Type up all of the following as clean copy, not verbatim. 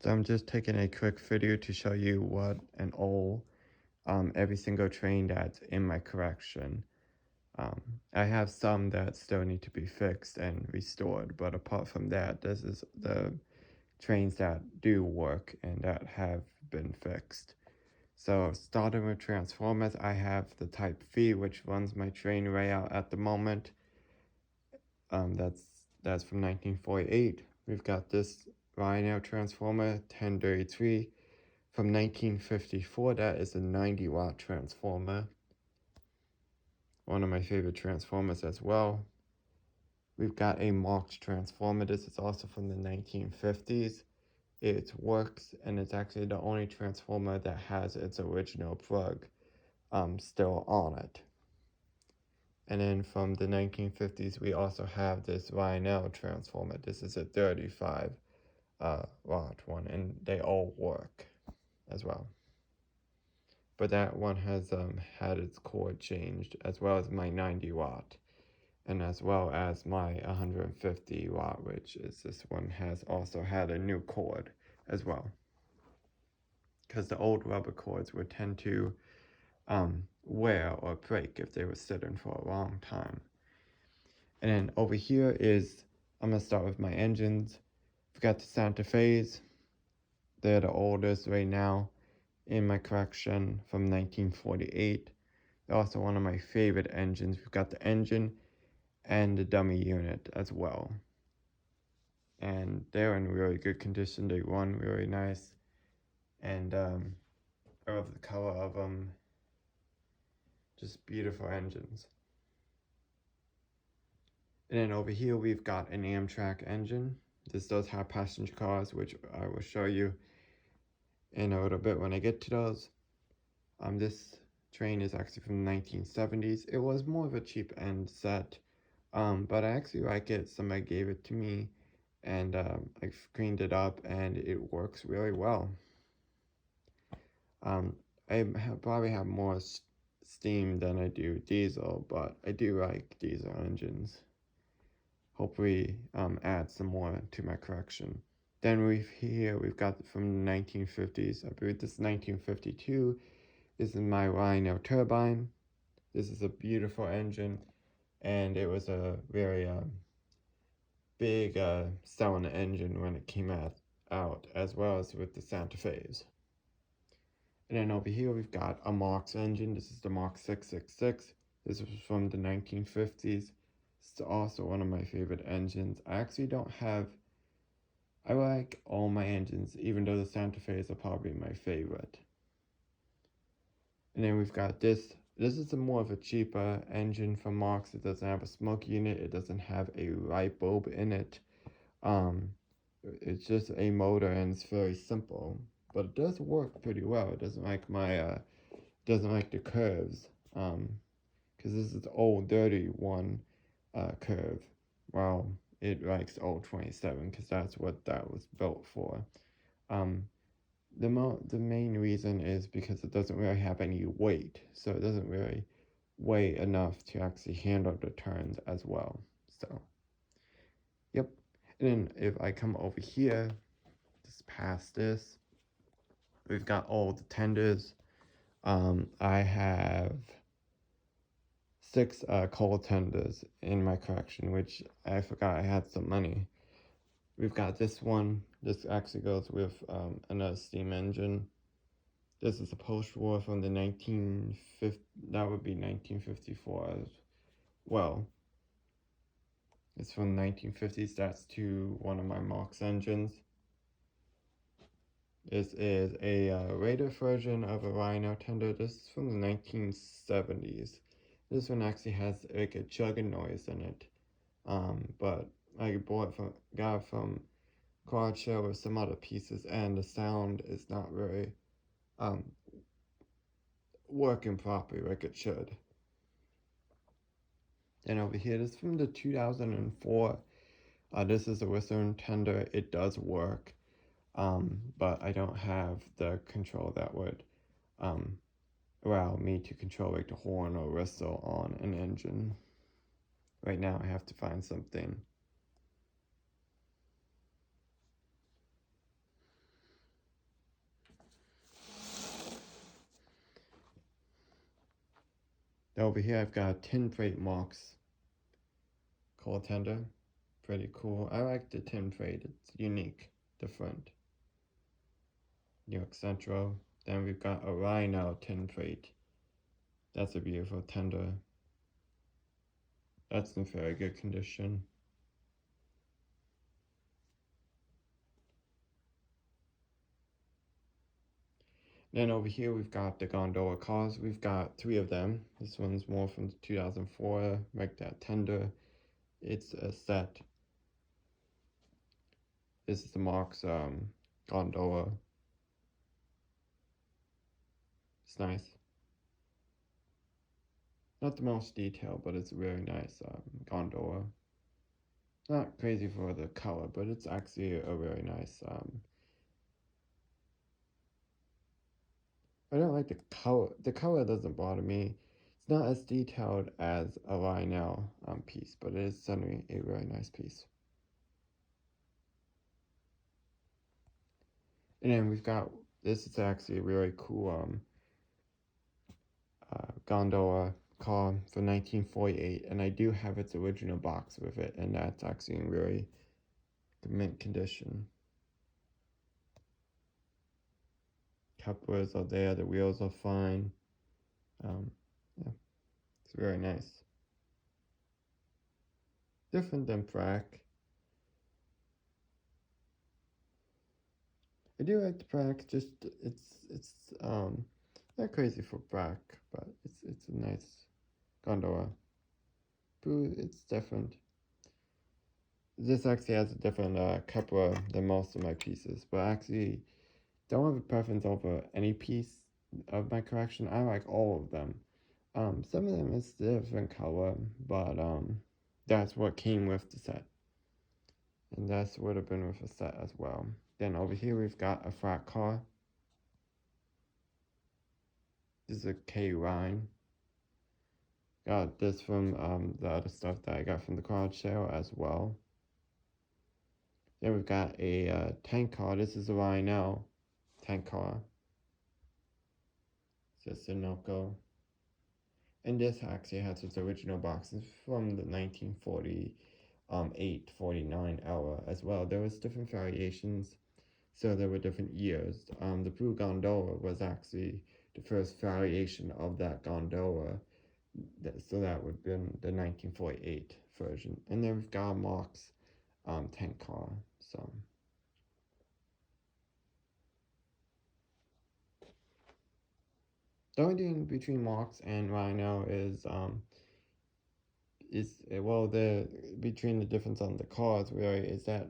So I'm just taking a quick video to show you what an old every single train that's in my collection. I have some that still need to be fixed and restored, but apart from that, this is the trains that do work and that have been fixed. So starting with Transformers, I have the Type V, which runs my train layout at the moment. That's from 1948. We've got this Rhino Transformer 1033 from 1954. That is a 90-watt transformer. One of my favorite transformers as well. We've got a Marx transformer. This is also from the 1950s. It works, and it's actually the only transformer that has its original plug still on it. And then from the 1950s, we also have this Rhino transformer. This is a 35 watt one, and they all work as well. But that one has had its cord changed, as well as my 90 watt, and as well as my 150 watt, which is this one has also had a new cord as well. Because the old rubber cords would tend to wear or break if they were sitting for a long time. And then over here is, I'm going to start with my engines. We've got the Santa Fe's. They're the oldest right now in my collection from 1948. They're also one of my favorite engines. We've got the engine and the dummy unit as well. And they're in really good condition. They run really nice. And I love the color of them. Just beautiful engines. And then over here we've got an Amtrak engine. This does have passenger cars, which I will show you in a little bit when I get to those. This train is actually from the 1970s. It was more of a cheap end set, but I actually like it. Somebody gave it to me, and I cleaned it up, and it works really well. Probably have more steam than I do diesel, but I do like diesel engines. Hopefully add some more to my collection. Then we've got from the 1950s. I believe this is 1952. This is my Rhino turbine. This is a beautiful engine, and it was a very big selling engine when it came out, as well as with the Santa Fe's. And then over here we've got a Marx engine. This is the Mark 666. This was from the 1950s. It's also one of my favorite engines. I actually don't have, I like all my engines, even though the Santa Fe's are probably my favorite. And then we've got this. This is more of a cheaper engine from Marx. It doesn't have a smoke unit. It doesn't have a light bulb in it. It's just a motor, and it's very simple. But it does work pretty well. It doesn't like doesn't like the curves. Because this is the old dirty one curve. Well, it likes old 27 because that's what that was built for. The main reason is because it doesn't really have any weight, so it doesn't really weigh enough to actually handle the turns as well. So, yep. And then if I come over here, just past this, we've got all the tenders. I have 6 coal tenders in my collection, which I forgot I had some money. We've got this one. This actually goes with another steam engine. This is a post-war from the 1950, that would be 1954 as well. It's from the 1950s. That's to one of my Marx engines. This is a later version of a Rhino tender. This is from the 1970s. This one actually has like a chugging noise in it. But I got from Quad Show with some other pieces, and the sound is not really working properly like it should. And over here, this is from the 2004. This is a Whistler tender. It does work, but I don't have the control that would allow me to control like the horn or whistle on an engine. Right now, I have to find something. Now over here I've got tin plate marks coal tender. Pretty cool. I like the tin plate. It's unique, different. New York Central. Then we've got a Rhino tin plate. That's a beautiful tender. That's in very good condition. Then over here we've got the gondola cars. We've got 3 of them. This one's more from 2004, like that tender. It's a set. This is the Marx gondola. It's nice. Not the most detailed, but it's a really nice gondola. Not crazy for the color, but it's actually a really nice. I don't like the color. The color doesn't bother me. It's not as detailed as a Lionel piece, but it is certainly a really nice piece. And then we've got, this is actually a really cool gondola car from 1948, and I do have its original box with it, and that's actually in really good mint condition. Couplers are there, the wheels are fine. Yeah, it's very nice. Different than Prac. I do like the Prac, just it's not crazy for Prac, but it's a nice gondola. It's different. This actually has a different coupler than most of my pieces, but actually don't have a preference over any piece of my collection. I like all of them. Some of them is different color, but that's what came with the set. And that's would have been with a set as well. Then over here we've got a flat car. This is a K-Line. Got this from the other stuff that I got from the garage sale as well. Then we've got a tank car. This is a Lionel tank car. It's a Sunoco. And this actually has its original boxes from the 1948, 49 era as well. There was different variations, so there were different years. The blue gondola was actually the first variation of that gondola, so that would have been the 1948 version. And then we've got a Marx tank car. So the only thing between Marx and Rhino is well, the between the difference on the cars really is that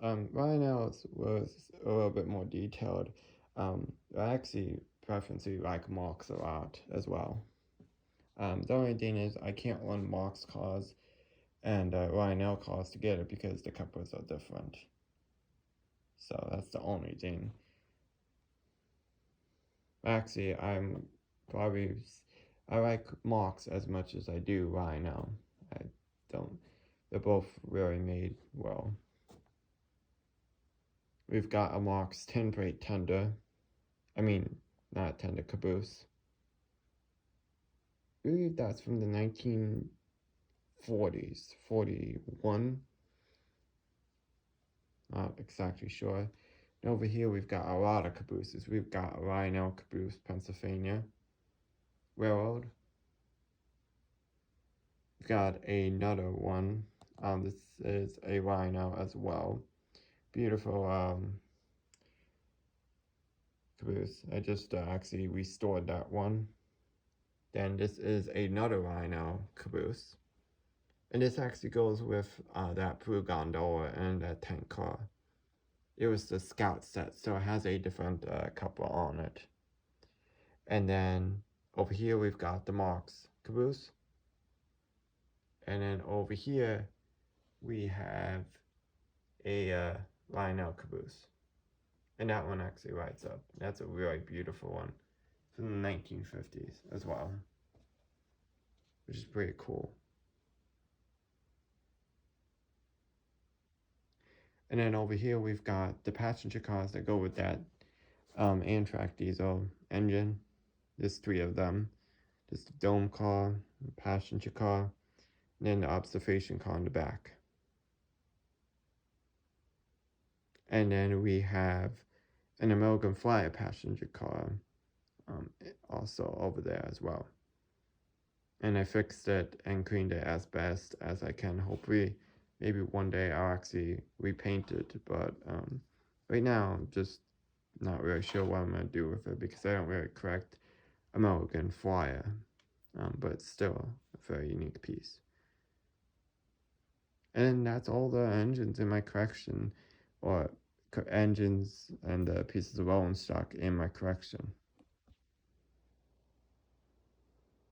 Rhino was a little bit more detailed. I actually preferably like Marx a lot as well. The only thing is I can't run Marx cars and Lionel cars together because the couplers are different. So that's the only thing. Actually, I like Marx as much as I do Lionel. I don't. They're both really made well. We've got a Marx tin plate tender. I mean, not tender, caboose. I believe that's from the 1940s, 41. Not exactly sure. And over here we've got a lot of cabooses. We've got a Lionel caboose, Pennsylvania Railroad. We've got another one. This is a Lionel as well. Beautiful caboose. I just actually restored that one. Then this is another Lionel caboose. And this actually goes with that blue gondola and that tank car. It was the Scout set, so it has a different coupler on it. And then over here we've got the Marx caboose. And then over here we have a Lionel caboose. And that one actually lights up. That's a really beautiful one from the 1950s as well, which is pretty cool. And then over here we've got the passenger cars that go with that Amtrak diesel engine. There's 3 of them. There's the dome car, passenger car, and then the observation car on the back. And then we have an American Flyer passenger car also over there as well. And I fixed it and cleaned it as best as I can. Hopefully, maybe one day I'll actually repaint it, but right now I'm just not really sure what I'm gonna do with it because I don't really correct American Flyer, but it's still a very unique piece. And that's all the engines in my collection, or engines and the pieces of rolling stock in my collection.